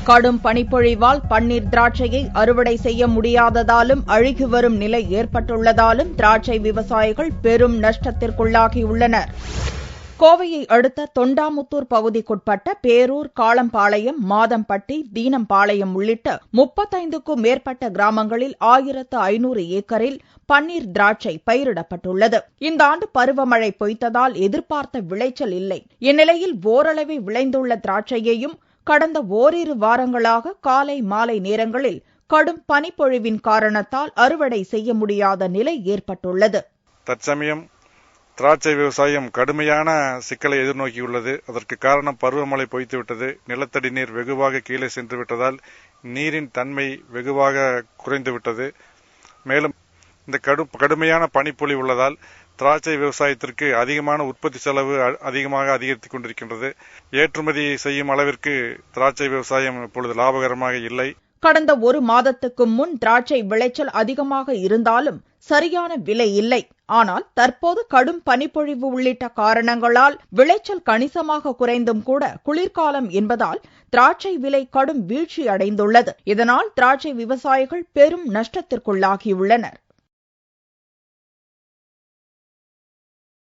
கடும் பனிப்பொழிவால் பன்னீர் திராட்சையை அறுவடை செய்ய முடியாததாலும் அழுகி வரும் நிலை ஏற்பட்டுள்ளதாலும் திராட்சை விவசாயிகள் பெரும் நஷ்டத்திற்குள்ளாகியுள்ளனர். கோவையை அடுத்த தொண்டாமுத்தூர் பகுதிக்குட்பட்ட பேரூர், காளம்பாளையம், மாதம்பட்டி, தீனம்பாளையம் உள்ளிட்ட 35க்கும் மேற்பட்ட கிராமங்களில் 1500 ஏக்கரில் பன்னீர் திராட்சை பயிரிடப்பட்டுள்ளது. இந்த ஆண்டு பருவமழை பொய்த்ததால் எதிர்பார்த்த விளைச்சல் இல்லை. இந்நிலையில் ஓரளவே விளைந்துள்ள திராட்சையையும் கடந்த ஓரிரு வாரங்களாக காலை, மாலை நேரங்களில் கடும் பனிப்பொழிவின் காரணத்தால் அறுவடை செய்ய முடியாத நிலை ஏற்பட்டுள்ளது. தற்சமயம் திராட்சை விவசாயம் கடுமையான சிக்கலை எதிர்நோக்கியுள்ளது. அதற்கு காரணம் பருவமழை பொய்த்துவிட்டது. நிலத்தடி நீர் வெகுவாக கீழே சென்று விட்டதால் நீரின் தன்மை வெகுவாக குறைந்துவிட்டது. மேலும் இந்த கடுமையான பனிப்பொழிவு உள்ளதால் திராட்சை விவசாயத்திற்கு அதிகமான உற்பத்தி செலவு அதிகமாக அதிகரித்துக் கொண்டிருக்கின்றது. ஏற்றுமதி செய்யும் அளவிற்கு திராட்சை விவசாயம் இப்பொழுது லாபகரமாக இல்லை. கடந்த ஒரு மாதத்துக்கு முன் திராட்சை விளைச்சல் அதிகமாக இருந்தாலும் சரியான விலை இல்லை. ஆனால் தற்போது கடும் பனிப்பொழிவு உள்ளிட்ட காரணங்களால் விளைச்சல் கணிசமாக குறைந்தும் கூட குளிர்காலம் என்பதால் திராட்சை விலை கடும் வீழ்ச்சி அடைந்துள்ளது. இதனால் திராட்சை விவசாயிகள் பெரும் நஷ்டத்திற்குள்ளாகியுள்ளனர்.